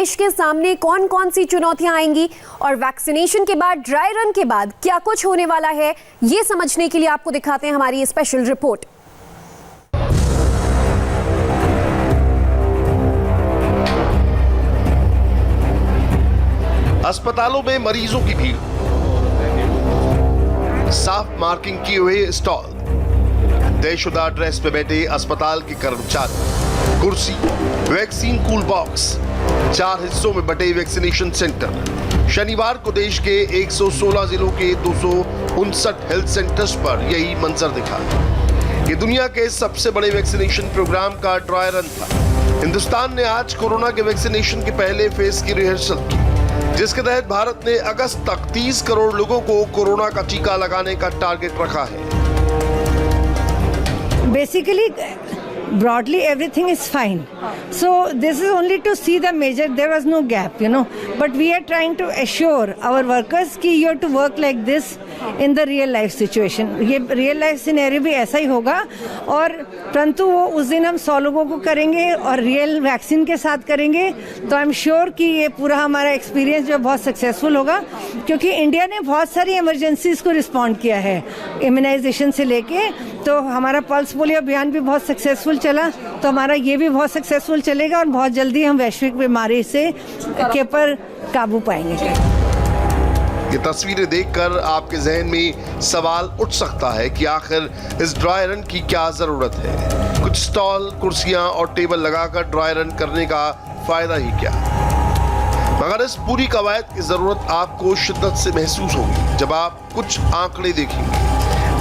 देश के सामने कौन कौन सी चुनौतियां आएंगी और वैक्सीनेशन के बाद, ड्राई रन के बाद क्या कुछ होने वाला है, ये समझने के लिए आपको दिखाते हैं हमारी ये स्पेशल रिपोर्ट। अस्पतालों में मरीजों की भीड़, साफ मार्किंग किए हुए स्टॉल, तयशुदा ड्रेस पे बैठे अस्पताल के कर्मचारी, कुर्सी, वैक्सीन कूल बॉक्स, 4 हिस्सों में बटे वैक्सीनेशन सेंटर। शनिवार को देश के 116 जिलों के 259 हेल्थ सेंटर्स पर यही मंजर दिखा। ये दुनिया के सबसे बड़े वैक्सीनेशन प्रोग्राम का ड्राई रन था। हिंदुस्तान ने आज कोरोना के वैक्सीनेशन के पहले फेज की रिहर्सल की, जिसके तहत भारत ने अगस्त तक 30 करोड़ लोगों को कोरोना का टीका लगाने का टारगेट रखा है। Basically, broadly everything is fine. So this is only to see the major. There was no gap, But we are trying to assure our workers कि you have to work like this in the real life situation. ये real life scenario भी ऐसा ही होगा और परंतु वो उस दिन हम 100 लोगों को करेंगे और रियल वैक्सीन के साथ करेंगे, तो आई एम श्योर कि ये पूरा हमारा एक्सपीरियंस जो बहुत सक्सेसफुल होगा, क्योंकि इंडिया ने बहुत सारी इमरजेंसीज को रिस्पॉन्ड किया है इम्यूनाइजेशन से लेके। तो हमारा पल्स पोलियो अभियान भी बहुत सक्सेसफुल चला, तो हमारा ये भी बहुत सक्सेसफुल चलेगा और बहुत जल्दी हम वैश्विक बीमारी से के पर काबू पाएंगे। ये तस्वीरें देखकर आपके जहन में सवाल उठ सकता है कि आखिर इस ड्राई रन की क्या जरूरत है। कुछ स्टॉल, कुर्सियां और टेबल लगाकर ड्राई रन करने का फायदा ही क्या। मगर इस पूरी कवायद की जरूरत आपको शिद्दत से महसूस होगी जब आप कुछ आंकड़े देखेंगे।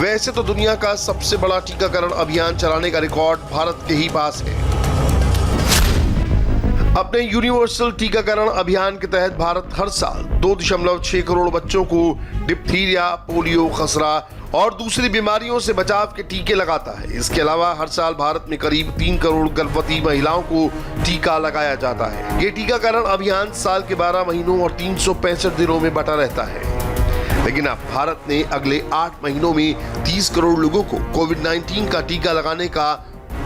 वैसे तो दुनिया का सबसे बड़ा टीकाकरण अभियान चलाने का रिकॉर्ड भारत के ही पास है। अपने यूनिवर्सल टीकाकरण अभियान के तहत भारत हर साल 2.6 करोड़ बच्चों को डिप्थीरिया, पोलियो, खसरा और दूसरी बीमारियों से बचाव के टीके लगाता है। इसके अलावा हर साल भारत में करीब 3 करोड़ गर्भवती महिलाओं को टीका लगाया जाता है। ये टीकाकरण अभियान साल के 12 महीनों और 365 दिनों में बटा रहता है। लेकिन अब भारत ने अगले 8 महीनों में 30 करोड़ लोगों को कोविड-19 का टीका लगाने का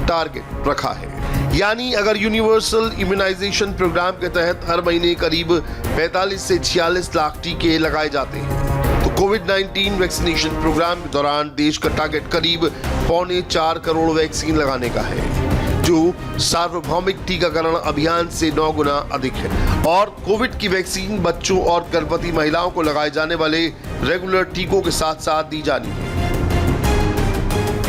टारगेट रखा है। यानी अगर यूनिवर्सल इम्यूनाइजेशन प्रोग्राम के तहत हर महीने करीब 45 से 46 लाख टीके लगाए जाते हैं, तो कोविड-19 वैक्सीनेशन प्रोग्राम के दौरान देश का टारगेट करीब 3.25 करोड़ वैक्सीन लगाने का है, जो सार्वभौमिक टीकाकरण अभियान से 9 गुना अधिक है। और कोविड की वैक्सीन बच्चों और गर्भवती महिलाओं को लगाए जाने वाले रेगुलर टीकों के साथ साथ दी जानी है।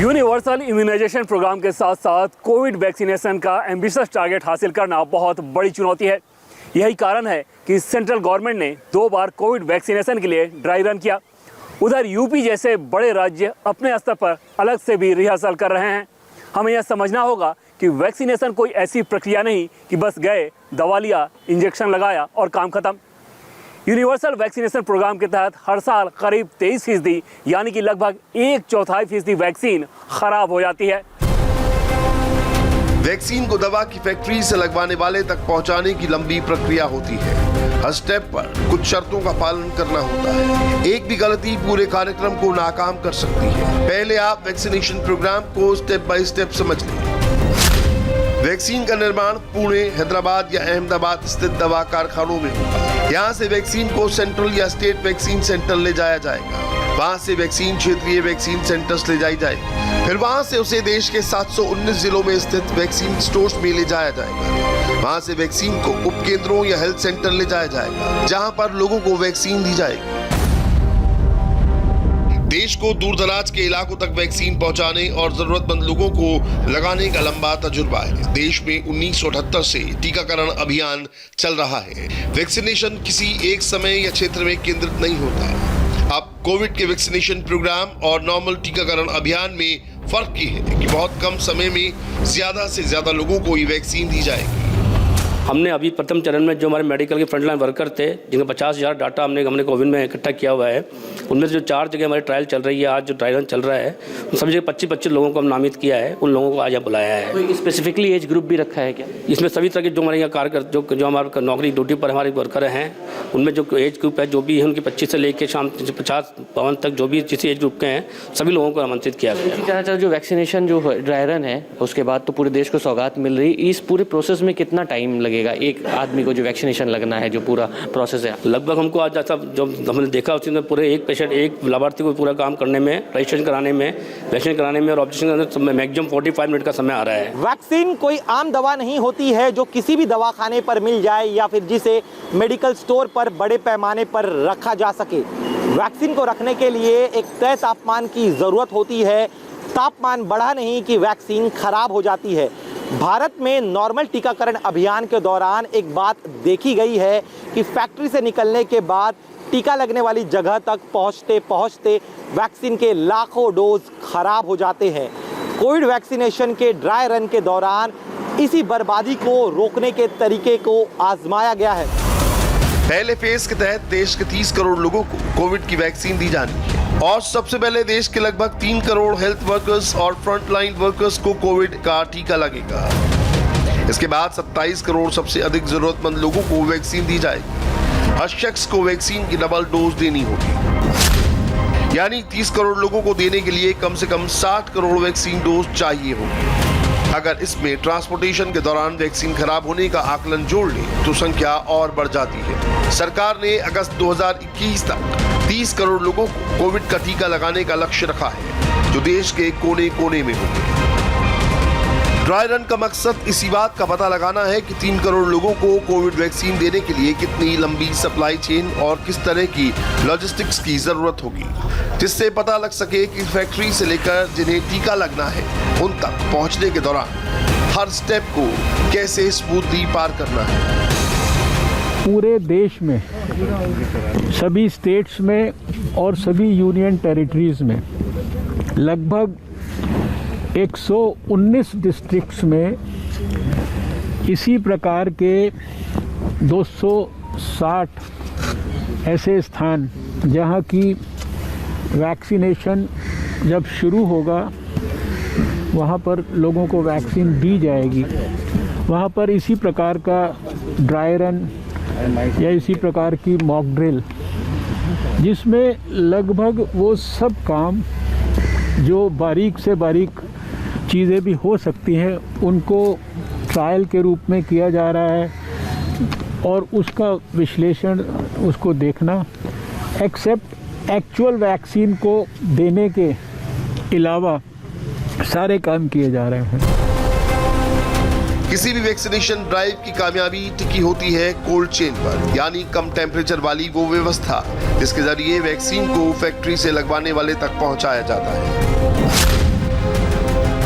यूनिवर्सल इम्यूनाइजेशन प्रोग्राम के साथ साथ कोविड वैक्सीनेशन का एम्बिशियस टारगेट हासिल करना बहुत बड़ी चुनौती है। यही कारण है कि सेंट्रल गवर्नमेंट ने 2 बार कोविड वैक्सीनेशन के लिए ड्राई रन किया। उधर यूपी जैसे बड़े राज्य अपने स्तर पर अलग से भी रिहर्सल कर रहे हैं। हमें यह समझना होगा कि वैक्सीनेशन कोई ऐसी प्रक्रिया नहीं कि बस गए, दवा लिया, इंजेक्शन लगाया और काम खत्म। यूनिवर्सल वैक्सीनेशन प्रोग्राम के तहत हर साल करीब 23% यानी कि लगभग 1/4 वैक्सीन खराब हो जाती है। वैक्सीन को दवा की फैक्ट्री से लगवाने वाले तक पहुंचाने की लंबी प्रक्रिया होती है। हर स्टेप पर कुछ शर्तों का पालन करना होता है। एक भी गलती पूरे कार्यक्रम को नाकाम कर सकती है। पहले आप वैक्सीनेशन प्रोग्राम को स्टेप बाय स्टेप समझ लें। वैक्सीन का निर्माण पुणे, हैदराबाद या अहमदाबाद स्थित दवा कारखानों में होगा। यहाँ से वैक्सीन को सेंट्रल या स्टेट वैक्सीन सेंटर ले जाया जाएगा। वहाँ से वैक्सीन क्षेत्रीय वैक्सीन सेंटर्स ले जाई जाएगी। फिर वहाँ से उसे देश के 719 जिलों में स्थित वैक्सीन स्टोर्स में ले जाया जाएगा। वहाँ से वैक्सीन को उपकेंद्रों या हेल्थ सेंटर ले जाया जाएगा, जहाँ पर लोगों को वैक्सीन दी जाएगी। देश को दूर दराज के इलाकों तक वैक्सीन पहुंचाने और जरूरतमंद लोगों को लगाने का लंबा तजुर्बा है। देश में 1978 से टीकाकरण अभियान चल रहा है। वैक्सीनेशन किसी एक समय या क्षेत्र में केंद्रित नहीं होता। अब कोविड के वैक्सीनेशन प्रोग्राम और नॉर्मल टीकाकरण अभियान में फर्क ये है कि बहुत कम समय में ज्यादा से ज्यादा लोगों को ये वैक्सीन दी जाएगी। हमने अभी प्रथम चरण में जो हमारे मेडिकल के फ्रंटलाइन वर्कर थे, जिनका 50,000 डाटा हमने कोविड में इकट्ठा किया हुआ है, उनमें से जो 4 जगह हमारी ट्रायल चल रही है, आज जो ट्रायल चल रहा है, उन सभी जगह 25-25 लोगों को हम नामित किया है। उन लोगों को आज यहाँ बुलाया है। तो स्पेसिफिकली एज ग्रुप भी रखा है क्या? इसमें सभी तरह के जो हमारे यहाँ कार्यकर जो हमारे नौकरी ड्यूटी पर हमारे वर्कर हैं, उनमें जो एज ग्रुप है, जो भी है, उनकी 25 से लेकर शाम 50-52 तक जो भी जिस एज ग्रुप के हैं, सभी लोगों को आमंत्रित किया गया। इसी तरह जो वैक्सीनेशन जो ड्राई रन है, उसके बाद तो पूरे देश को सौगात मिल रही, इस पूरे प्रोसेस में कितना टाइम लगेगा? लगेगा एक आदमी को जो वैक्सीनेशन लगना है, जो पूरा प्रोसेस है? लगभग हमको आज ऐसा जो हमने देखा उसमें पूरे एक पेशेंट एक लाभार्थी को पूरा काम करने में, रजिस्ट्रेशन कराने में, वैक्सीन कराने में और ऑब्जेक्शन कराने में मैक्सिमम 45 मिनट का समय आ रहा है। वैक्सीन कोई आम दवा नहीं होती है जो किसी भी दवाखाने पर मिल जाए या फिर जिसे मेडिकल स्टोर पर बड़े पैमाने पर रखा जा सके। वैक्सीन को रखने के लिए एक तय तापमान की ज़रूरत होती है। तापमान बढ़ा नहीं कि वैक्सीन खराब हो जाती है। भारत में नॉर्मल टीकाकरण अभियान के दौरान एक बात देखी गई है कि फैक्ट्री से निकलने के बाद टीका लगने वाली जगह तक पहुंचते पहुंचते वैक्सीन के लाखों डोज खराब हो जाते हैं। कोविड वैक्सीनेशन के ड्राई रन के दौरान इसी बर्बादी को रोकने के तरीके को आजमाया गया है। पहले फेज के तहत देश के 30 करोड़ लोगों को कोविड की वैक्सीन दी जानी है और सबसे पहले देश के लगभग 3 करोड़ हेल्थ वर्कर्स और फ्रंटलाइन वर्कर्स को कोविड का टीका लगेगा। इसके बाद 27 करोड़ सबसे अधिक जरूरतमंद लोगों को वैक्सीन दी जाएगी। हर शख्स को वैक्सीन की डबल डोज देनी होगी, यानी 30 करोड़ लोगों को देने के लिए कम से कम 60 करोड़ वैक्सीन डोज चाहिए होगी। अगर इसमें ट्रांसपोर्टेशन के दौरान वैक्सीन खराब होने का आकलन जोड़ लें तो संख्या और बढ़ जाती है। सरकार ने अगस्त 2021 तक 30 करोड़ लोगों को कोविड का टीका लगाने का लक्ष्य रखा है, जो देश के कोने कोने में होंगे। ड्राई रन का मकसद इसी बात का पता लगाना है कि 3 करोड़ लोगों को कोविड वैक्सीन देने के लिए कितनी लंबी सप्लाई चेन और किस तरह की लॉजिस्टिक्स की जरूरत होगी, जिससे पता लग सके कि फैक्ट्री से लेकर जिन्हें टीका लगना है उन तक पहुंचने के दौरान हर स्टेप को कैसे स्मूथली पार करना है। पूरे देश में सभी स्टेट्स में और सभी यूनियन टेरिटरीज में लगभग 119 डिस्ट्रिक्ट्स में इसी प्रकार के 260 ऐसे स्थान जहां की वैक्सीनेशन जब शुरू होगा वहां पर लोगों को वैक्सीन दी जाएगी। वहां पर इसी प्रकार का ड्राई रन या इसी प्रकार की मॉक ड्रिल, जिसमें लगभग वो सब काम जो बारीक से बारीक चीज़ें भी हो सकती हैं उनको ट्रायल के रूप में किया जा रहा है और उसका विश्लेषण, उसको देखना, एक्सेप्ट एक्चुअल वैक्सीन को देने के अलावा सारे काम किए जा रहे हैं। किसी भी वैक्सीनेशन ड्राइव की कामयाबी टिकी होती है कोल्ड चेन पर, यानी कम टेम्परेचर वाली वो व्यवस्था जिसके जरिए वैक्सीन को फैक्ट्री से लगवाने वाले तक पहुंचाया जाता है।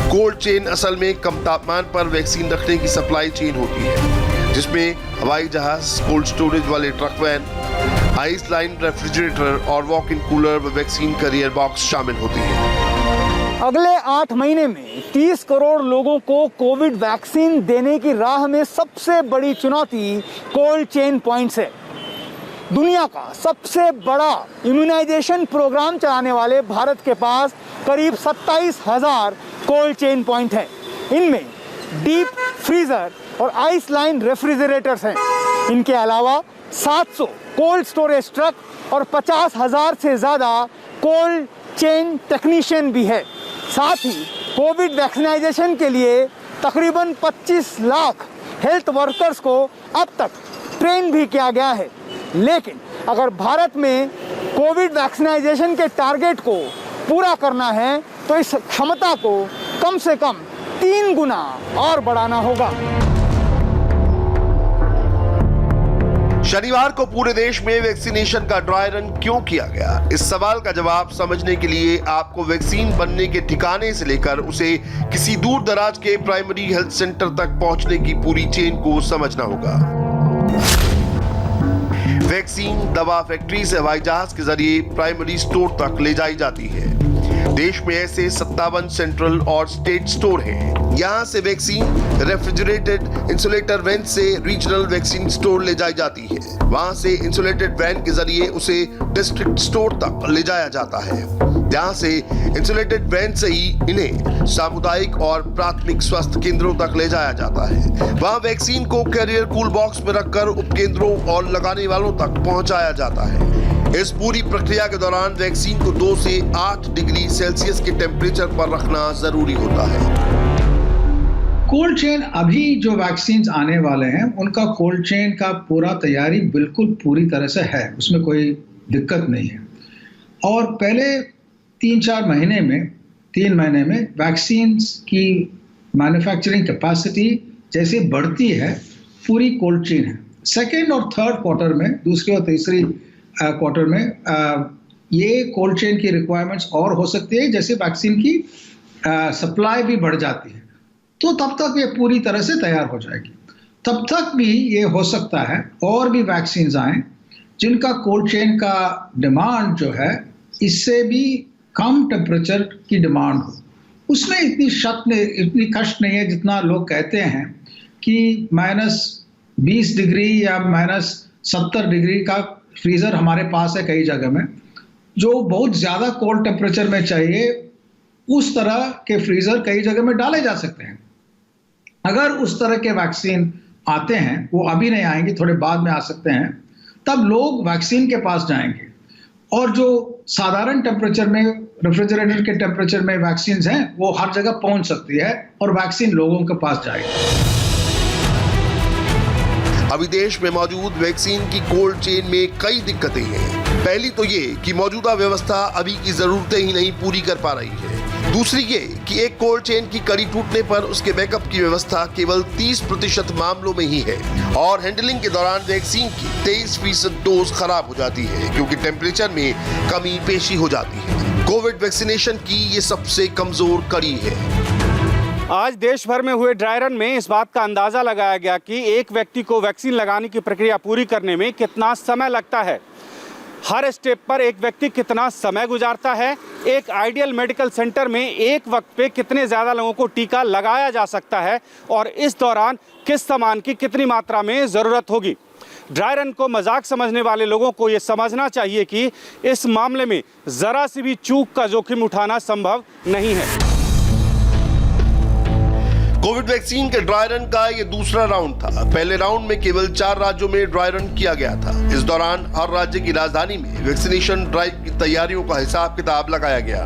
कोल्ड चेन असल में कम तापमान पर वैक्सीन रखने की सप्लाई चेन होती है, जिसमें हवाई जहाज, कोल्ड स्टोरेज वाले truck van, ice line refrigerator और वॉक इन कूलर व वैक्सीन कैरियर बॉक्स शामिल होती है। अगले 8 महीने में 30 करोड़ लोगों को कोविड वैक्सीन देने की राह में सबसे बड़ी चुनौती कोल्ड चेन पॉइंट्स है। दुनिया का सबसे बड़ा इम्यूनाइजेशन प्रोग्राम चलाने वाले भारत के पास करीब 27,000 कोल्ड चेन पॉइंट हैं। इनमें डीप फ्रीजर और आइस लाइन रेफ्रिजरेटर्स हैं। इनके अलावा 700 कोल्ड स्टोरेज ट्रक और 50,000 से ज़्यादा कोल्ड चेन टेक्नीशियन भी है। साथ ही कोविड वैक्सीनाइजेशन के लिए तकरीबन 25 लाख हेल्थ वर्कर्स को अब तक ट्रेन भी किया गया है। लेकिन अगर भारत में कोविड वैक्सीनाइजेशन के टारगेट को पूरा करना है तो इस क्षमता को कम से कम 3 गुना और बढ़ाना होगा। शनिवार को पूरे देश में वैक्सीनेशन का ड्राई रन क्यों किया गया? इस सवाल का जवाब समझने के लिए आपको वैक्सीन बनने के ठिकाने से लेकर उसे किसी दूर दराज के प्राइमरी हेल्थ सेंटर तक पहुंचने की पूरी चेन को समझना होगा। वैक्सीन दवा फैक्ट्री से हवाई जहाज के जरिए प्राइमरी स्टोर तक ले जाई जाती है। देश में ऐसे 57 सेंट्रल और स्टेट स्टोर हैं। यहाँ से वैक्सीन रेफ्रिजरेटेड इंसुलेटर वैन से रीजनल वैक्सीन स्टोर ले जाई जाती है। वहाँ से इंसुलेटेड वैन के जरिए उसे डिस्ट्रिक्ट स्टोर तक ले जाया जाता है, जहाँ से इंसुलेटेड वैन से ही इन्हें सामुदायिक और प्राथमिक स्वास्थ्य केंद्रों तक ले जाया जाता है। वहाँ वैक्सीन को कैरियर कूल बॉक्स में रखकर उपकेंद्रों और लगाने वालों तक पहुँचाया जाता है। इस पूरी प्रक्रिया के दौरान वैक्सीन को 2 से 8 डिग्री सेल्सियस के टेम्परेचर पर रखना जरूरी होता है। कोल्ड चेन अभी जो वैक्सीन आने वाले हैं उनका कोल्ड चेन का पूरा तैयारी बिल्कुल पूरी तरह से है, उसमें कोई दिक्कत नहीं है। और पहले 3 महीने में वैक्सीन की मैन्युफैक्चरिंग कैपेसिटी जैसे बढ़ती है पूरी कोल्ड चेन है। सेकेंड और थर्ड क्वार्टर में, दूसरी और तीसरी क्वार्टर में ये कोल्ड चेन की रिक्वायरमेंट्स और हो सकती है, जैसे वैक्सीन की सप्लाई भी बढ़ जाती है तो तब तक ये पूरी तरह से तैयार हो जाएगी। तब तक भी ये हो सकता है और भी वैक्सीन आएँ जिनका कोल्ड चेन का डिमांड जो है इससे भी कम टेम्परेचर की डिमांड हो। उसमें इतनी कष्ट नहीं है जितना लोग कहते हैं कि -20 डिग्री या -70 डिग्री का फ्रीज़र हमारे पास है कई जगह में, जो बहुत ज़्यादा कोल्ड टेम्परेचर में चाहिए उस तरह के फ्रीज़र कई जगह में डाले जा सकते हैं। अगर उस तरह के वैक्सीन आते हैं, वो अभी नहीं आएंगे, थोड़े बाद में आ सकते हैं, तब लोग वैक्सीन के पास जाएंगे और जो साधारण टेम्परेचर में, रेफ्रिजरेटर के टेम्परेचर में वैक्सीन हैं वो हर जगह पहुंच सकती है और वैक्सीन लोगों के पास जाएगी। अभी देश में मौजूद वैक्सीन की कोल्ड चेन में कई दिक्कतें हैं। पहली तो ये कि मौजूदा व्यवस्था अभी की जरूरतें ही नहीं पूरी कर पा रही है। दूसरी ये कि एक कोल्ड चेन की कड़ी टूटने पर उसके बैकअप की व्यवस्था केवल 30% मामलों में ही है और हैंडलिंग के दौरान वैक्सीन की 23% डोज खराब हो जाती है क्योंकि टेम्परेचर में कमी पेशी हो जाती है। कोविड वैक्सीनेशन की ये सबसे कमजोर कड़ी है। आज देश भर में हुए ड्राई रन में इस बात का अंदाजा लगाया गया कि एक व्यक्ति को वैक्सीन लगाने की प्रक्रिया पूरी करने में कितना समय लगता है, हर स्टेप पर एक व्यक्ति कितना समय गुजारता है, एक आइडियल मेडिकल सेंटर में एक वक्त पे कितने ज़्यादा लोगों को टीका लगाया जा सकता है और इस दौरान किस सामान की कितनी मात्रा में ज़रूरत होगी। ड्राई रन को मजाक समझने वाले लोगों को ये समझना चाहिए कि इस मामले में ज़रा सी भी चूक का जोखिम उठाना संभव नहीं है। कोविड वैक्सीन के ड्राई रन का ये दूसरा राउंड था। पहले राउंड में केवल 4 राज्यों में ड्राई रन किया गया था। इस दौरान हर राज्य की राजधानी में वैक्सीनेशन ड्राइव की तैयारियों का हिसाब किताब लगाया गया।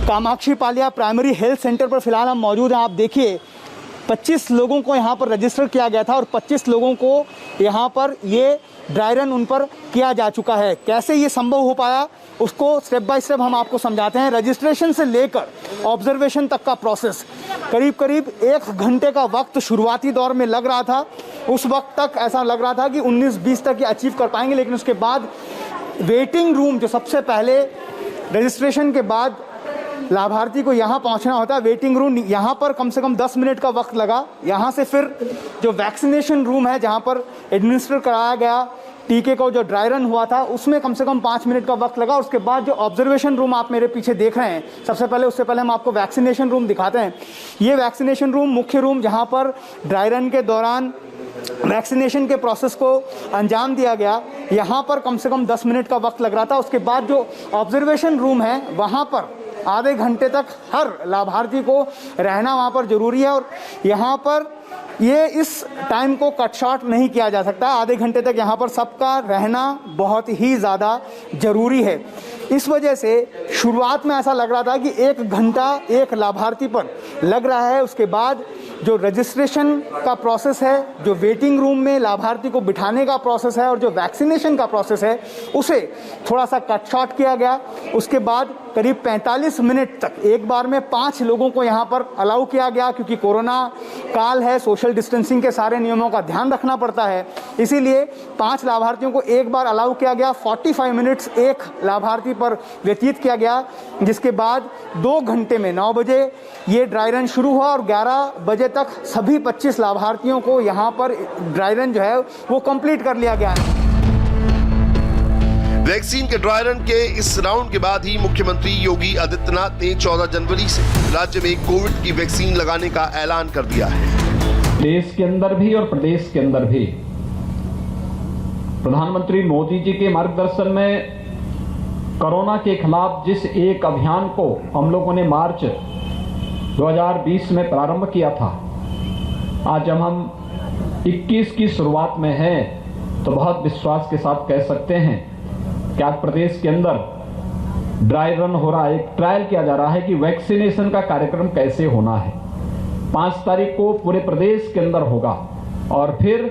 कामाक्षी पालिया प्राइमरी हेल्थ सेंटर पर फिलहाल हम मौजूद हैं। आप देखिए 25 लोगों को यहाँ पर रजिस्टर किया गया था और 25 लोगों को यहाँ पर ये ड्राई रन उन पर किया जा चुका है। कैसे ये संभव हो पाया उसको स्टेप बाय स्टेप हम आपको समझाते हैं। रजिस्ट्रेशन से लेकर ऑब्जर्वेशन तक का प्रोसेस, करीब 1 घंटे का वक्त शुरुआती दौर में लग रहा था। उस वक्त तक ऐसा लग रहा था कि 19-20 तक ये अचीव कर पाएंगे, लेकिन उसके बाद वेटिंग रूम, जो सबसे पहले रजिस्ट्रेशन के बाद लाभार्थी को यहाँ पहुँचना होता है, वेटिंग रूम, यहाँ पर कम से कम 10 मिनट का वक्त लगा। यहाँ से फिर जो वैक्सीनेशन रूम है जहाँ पर एडमिनिस्टर कराया गया टीके को, जो ड्राई रन हुआ था, उसमें कम से कम 5 मिनट का वक्त लगा। उसके बाद जो ऑब्जर्वेशन रूम आप मेरे पीछे देख रहे हैं, उससे पहले हम आपको वैक्सीनेशन रूम दिखाते हैं। ये वैक्सीनेशन रूम, मुख्य रूम, जहाँ पर ड्राई रन के दौरान वैक्सीनेशन के प्रोसेस को अंजाम दिया गया, यहाँ पर कम से कम 10 मिनट का वक्त लग रहा था। उसके बाद जो ऑब्जर्वेशन रूम है वहाँ पर आधे घंटे तक हर लाभार्थी को रहना वहाँ पर ज़रूरी है और यहाँ पर ये इस टाइम को कट शॉर्ट नहीं किया जा सकता। आधे घंटे तक यहाँ पर सबका रहना बहुत ही ज़्यादा ज़रूरी है। इस वजह से शुरुआत में ऐसा लग रहा था कि 1 घंटा एक लाभार्थी पर लग रहा है। उसके बाद जो रजिस्ट्रेशन का प्रोसेस है, जो वेटिंग रूम में लाभार्थी को बिठाने का प्रोसेस है और जो वैक्सीनेशन का प्रोसेस है, उसे थोड़ा सा कट शॉर्ट किया गया। उसके बाद करीब 45 मिनट तक एक बार में 5 लोगों को यहाँ पर अलाउ किया गया, क्योंकि कोरोना काल है, सोशल डिस्टेंसिंग के सारे नियमों का ध्यान रखना पड़ता है, इसीलिए 5 लाभार्थियों को एक बार अलाउ किया गया। 45 मिनट्स एक लाभार्थी पर व्यतीत किया गया, जिसके बाद 2 घंटे में 9 बजे ये ड्राई रन शुरू हुआ और 11 बजे तक सभी 25 लाभार्थियों को यहाँ पर ड्राई रन जो है वो कंप्लीट कर लिया गया है। वैक्सीन के ड्राई रन के इस राउंड के बाद ही मुख्यमंत्री योगी आदित्यनाथ ने 14 जनवरी से राज्य में कोविड की वैक्सीन लगाने का ऐलान कर दिया है। देश के अंदर भी और प्रदेश के अंदर भी प्रधानमंत्री मोदी जी के मार्गदर्शन में कोरोना के खिलाफ जिस एक अभियान को हम लोगों ने मार्च 2020 में प्रारंभ किया था, आज जब हम 21 की शुरुआत में हैं तो बहुत विश्वास के साथ कह सकते हैं कि आज प्रदेश के अंदर ड्राई रन हो रहा है, एक ट्रायल किया जा रहा है कि वैक्सीनेशन का कार्यक्रम कैसे होना है। 5 तारीख को पूरे प्रदेश के अंदर होगा और फिर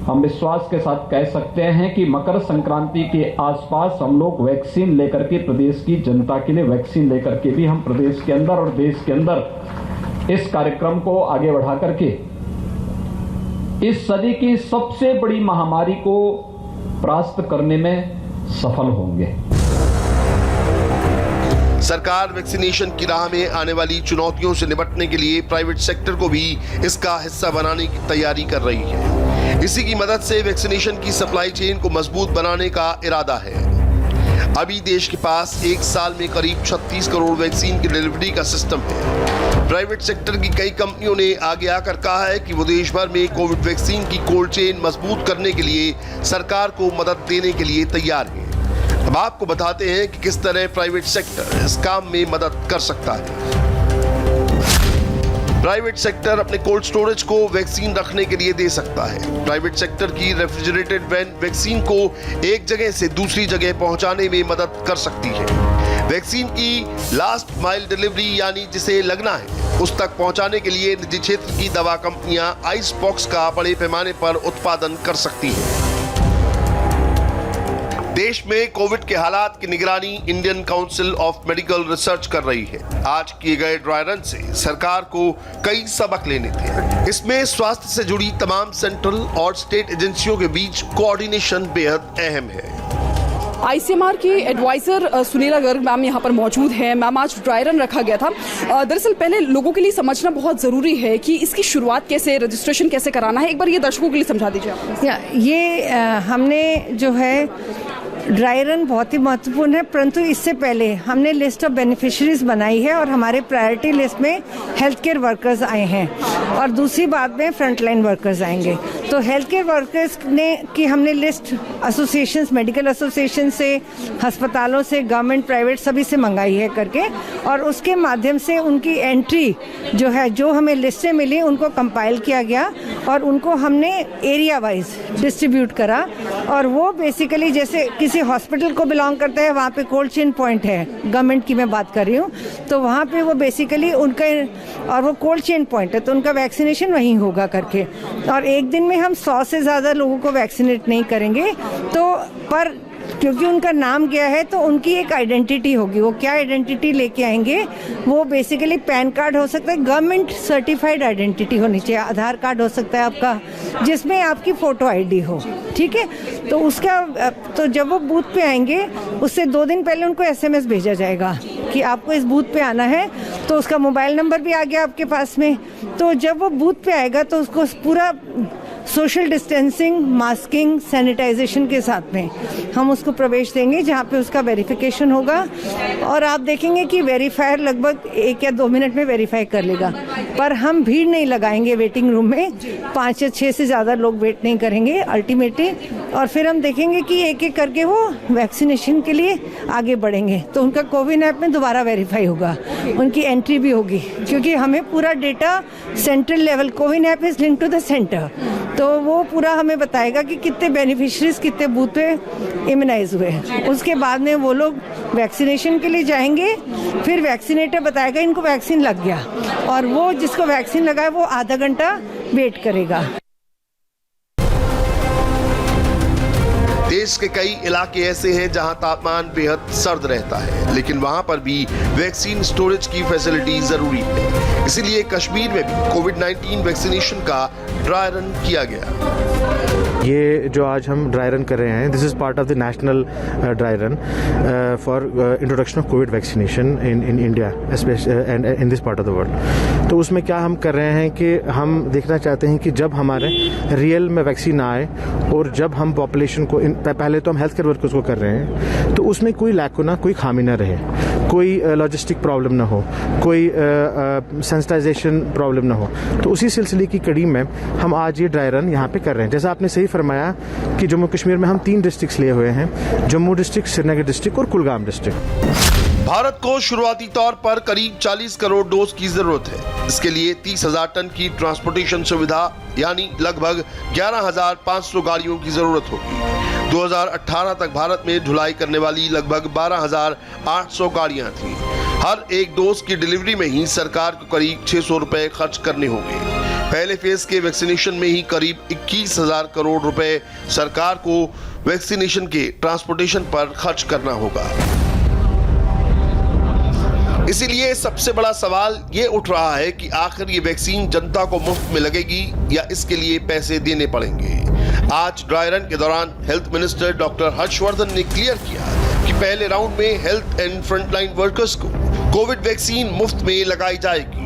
हम विश्वास के साथ कह सकते हैं कि मकर संक्रांति के आसपास हम लोग वैक्सीन लेकर के प्रदेश की जनता के लिए वैक्सीन लेकर के भी हम प्रदेश के अंदर और देश के अंदर इस कार्यक्रम को आगे बढ़ा करके इस सदी की सबसे बड़ी महामारी को परास्त करने में सफल होंगे। सरकार वैक्सीनेशन की राह में आने वाली चुनौतियों से निपटने के लिए प्राइवेट सेक्टर को भी इसका हिस्सा बनाने की तैयारी कर रही है। इसी की मदद से वैक्सीनेशन की सप्लाई चेन को मजबूत बनाने का इरादा है। अभी देश के पास एक साल में करीब 36 करोड़ वैक्सीन की डिलीवरी का सिस्टम है। प्राइवेट सेक्टर की कई कंपनियों ने आगे आकर कहा है कि वो देश भर में कोविड वैक्सीन की कोल्ड चेन मजबूत करने के लिए सरकार को मदद देने के लिए तैयार है। अब आपको बताते हैं कि किस तरह प्राइवेट सेक्टर इस काम में मदद कर सकता है। प्राइवेट सेक्टर अपने कोल्ड स्टोरेज को वैक्सीन रखने के लिए दे सकता है। प्राइवेट सेक्टर की रेफ्रिजरेटेड वैन वैक्सीन को एक जगह से दूसरी जगह पहुंचाने में मदद कर सकती है। वैक्सीन की लास्ट माइल डिलीवरी यानी जिसे लगना है उस तक पहुंचाने के लिए निजी क्षेत्र की दवा कंपनियां आइस बॉक्स का बड़े पैमाने पर उत्पादन कर सकती हैं। देश में कोविड के हालात की निगरानी Indian council of medical research कर रही है। आज किए गए ड्राई रन से सरकार को कई सबक लेने थे। इसमें स्वास्थ्य से जुड़ी तमाम सेंट्रल और स्टेट एजेंसियों के बीच कोऑर्डिनेशन बेहद अहम है। आईसीएमआर की एडवाइजर सुनीला गर्ग मैम यहाँ पर मौजूद है। मैम, आज ड्राई रन रखा गया था। दरअसल पहले लोगों के लिए समझना बहुत ज़रूरी है कि इसकी शुरुआत कैसे, रजिस्ट्रेशन कैसे कराना है। एक बार ये दर्शकों के लिए समझा दीजिए आप। ये हमने जो है ड्राई रन बहुत ही महत्वपूर्ण है, परंतु इससे पहले हमने लिस्ट ऑफ बेनिफिशरीज बनाई है और हमारे प्रायोरिटी लिस्ट में हेल्थ केयर वर्कर्स आए हैं और दूसरी बात में फ्रंटलाइन वर्कर्स आएंगे। तो हेल्थ केयर वर्कर्स ने की हमने लिस्ट एसोसिएशंस, मेडिकल एसोसिएशन से, अस्पतालों से, गवर्नमेंट, प्राइवेट सभी से मंगाई है करके, और उसके माध्यम से उनकी एंट्री जो है, जो हमें लिस्टें मिली उनको कंपाइल किया गया और उनको हमने एरिया वाइज डिस्ट्रीब्यूट करा। और वो बेसिकली जैसे किसी हॉस्पिटल को बिलोंग करता है, वहाँ पे कोल्ड चेन पॉइंट है, गवर्नमेंट की मैं बात कर रही हूँ, तो वहाँ पे वो बेसिकली उनका, और वो कोल्ड चेन पॉइंट है तो उनका वैक्सीनेशन वहीं होगा करके। और एक दिन में हम 100 से ज़्यादा लोगों को वैक्सीनेट नहीं करेंगे, तो पर क्योंकि उनका नाम गया है तो उनकी एक आइडेंटिटी होगी। वो क्या आइडेंटिटी लेके आएंगे, वो बेसिकली पैन कार्ड हो सकता है, गवर्नमेंट सर्टिफाइड आइडेंटिटी होनी चाहिए, आधार कार्ड हो सकता है आपका जिसमें आपकी फ़ोटो आईडी हो, ठीक है। तो उसका, तो जब वो बूथ पे आएंगे उससे 2 दिन पहले उनको SMS भेजा जाएगा कि आपको इस बूथ पे आना है, तो उसका मोबाइल नंबर भी आ गया आपके पास में। तो जब वो बूथ पे आएगा तो उसको पूरा सोशल डिस्टेंसिंग, मास्किंग, सैनिटाइजेशन के साथ में हम उसको प्रवेश देंगे, जहाँ पे उसका वेरिफिकेशन होगा और आप देखेंगे कि वेरीफायर लगभग 1 या 2 मिनट में वेरीफाई कर लेगा। पर हम भीड़ नहीं लगाएंगे वेटिंग रूम में, 5 या 6 से ज़्यादा लोग वेट नहीं करेंगे अल्टीमेटली, और फिर हम देखेंगे कि एक एक करके वो वैक्सीनेशन के लिए आगे बढ़ेंगे। तो उनका कोविन ऐप में दोबारा वेरीफाई होगा, उनकी एंट्री भी होगी, क्योंकि हमें पूरा data central level, CoWIN app is link to the centre, तो वो पूरा हमें बताएगा कि कितने बेनिफिशरीज कितने बूथ पे इम्यूनाइज हुए हैं। उसके बाद में वो लोग वैक्सीनेशन के लिए जाएंगे, फिर वैक्सीनेटर बताएगा इनको वैक्सीन लग गया, और वो जिसको वैक्सीन लगा है वो आधा घंटा वेट करेगा। देश के कई इलाके ऐसे हैं जहां तापमान बेहद सर्द रहता है, लेकिन वहां पर भी वैक्सीन स्टोरेज की फैसिलिटी जरूरी है। इसीलिए कश्मीर में भी कोविड-19 वैक्सीनेशन का ड्राई रन किया गया। ये जो आज हम ड्राई रन कर रहे हैं, this is part of the national dry run for introduction of Covid vaccination in India and in this part of the world. तो उसमें क्या हम कर रहे हैं कि हम देखना चाहते हैं कि जब हमारे रियल में वैक्सीन आए और जब हम पॉपुलेशन को, पहले तो हम हेल्थ केयर वर्कर्स को कर रहे हैं, तो उसमें कोई लैकुना, कोई खामी ना रहे, कोई लॉजिस्टिक प्रॉब्लम ना हो, कोई सेंसिटाइजेशन प्रॉब्लम ना हो। तो उसी सिलसिले की कड़ी में हम आज ये ड्राई रन यहाँ पे कर रहे हैं। जैसा आपने सही फरमाया कि जम्मू कश्मीर में हम 3 डिस्ट्रिक्ट्स लिए हुए हैं, जम्मू डिस्ट्रिक्ट, श्रीनगर डिस्ट्रिक्ट और कुलगाम डिस्ट्रिक्ट। भारत को शुरुआती तौर पर करीब 40 करोड़ डोज की जरूरत है। इसके लिए 30,000 टन की ट्रांसपोर्टेशन सुविधा यानी लगभग 11,500 गाड़ियों की जरूरत होगी। 2018 तक भारत में ढुलाई करने वाली लगभग 12,800 गाड़ियां थीं। हर एक डोज की डिलीवरी में ही सरकार को करीब 600 रुपए खर्च करने होंगे। पहले फेज के वैक्सीनेशन में ही करीब 21,000 करोड़ रुपए सरकार को वैक्सीनेशन के ट्रांसपोर्टेशन पर खर्च करना होगा। इसीलिए सबसे बड़ा सवाल ये उठ रहा है कि आखिर ये वैक्सीन जनता को मुफ्त में लगेगी या इसके लिए पैसे देने पड़ेंगे। आज ड्राई रन के दौरान हेल्थ मिनिस्टर डॉक्टर हर्षवर्धन ने क्लियर किया कि पहले राउंड में हेल्थ एंड फ्रंटलाइन वर्कर्स को कोविड वैक्सीन मुफ्त में लगाई जाएगी।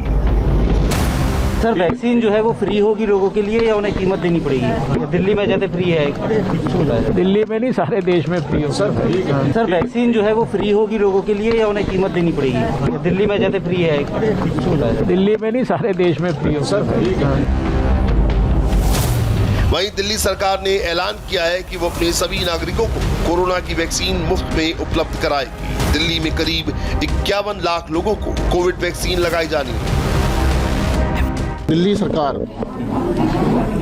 सर वैक्सीन जो है वो फ्री होगी लोगों के लिए या उन्हें कीमत देनी पड़ेगी? दिल्ली में जैसे फ्री है, दिल्ली में नहीं सारे देश में फ्री होगा। सर वैक्सीन जो है वो फ्री होगी लोगों के लिए या उन्हें कीमत देनी पड़ेगी? दिल्ली में जैसे फ्री है, दिल्ली में नहीं सारे देश में फ्री होगा। वहीं दिल्ली सरकार ने ऐलान किया है कि वो अपने सभी नागरिकों को कोरोना की वैक्सीन मुफ्त में उपलब्ध कराएगी। दिल्ली में करीब 51 लाख लोगों को कोविड वैक्सीन लगाई जानी है। दिल्ली सरकार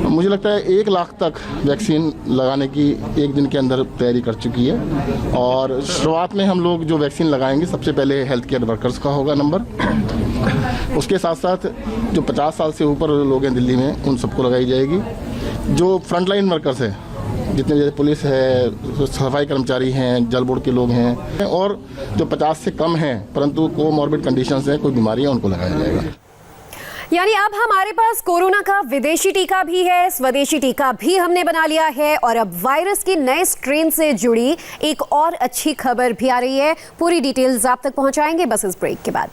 मुझे लगता है 1 लाख तक वैक्सीन लगाने की एक दिन के अंदर तैयारी कर चुकी है और शुरुआत में हम लोग जो वैक्सीन लगाएंगे सबसे पहले हेल्थ केयर वर्कर्स का होगा नंबर। उसके साथ साथ जो 50 साल से ऊपर लोग हैं दिल्ली में उन सबको लगाई जाएगी। जो फ्रंटलाइन वर्कर्स हैं जितने जैसे पुलिस है, सफाई कर्मचारी हैं, जल बोर्ड के लोग हैं और जो 50 से कम हैं परंतु कोमॉर्बिड कंडीशंस हैं, कोई बीमारी है, उनको लगाया जाएगा। यानी अब हमारे पास कोरोना का विदेशी टीका भी है, स्वदेशी टीका भी हमने बना लिया है और अब वायरस के नए स्ट्रेन से जुड़ी एक और अच्छी खबर भी आ रही है। पूरी डिटेल्स आप तक पहुंचाएंगे बस इस ब्रेक के बाद।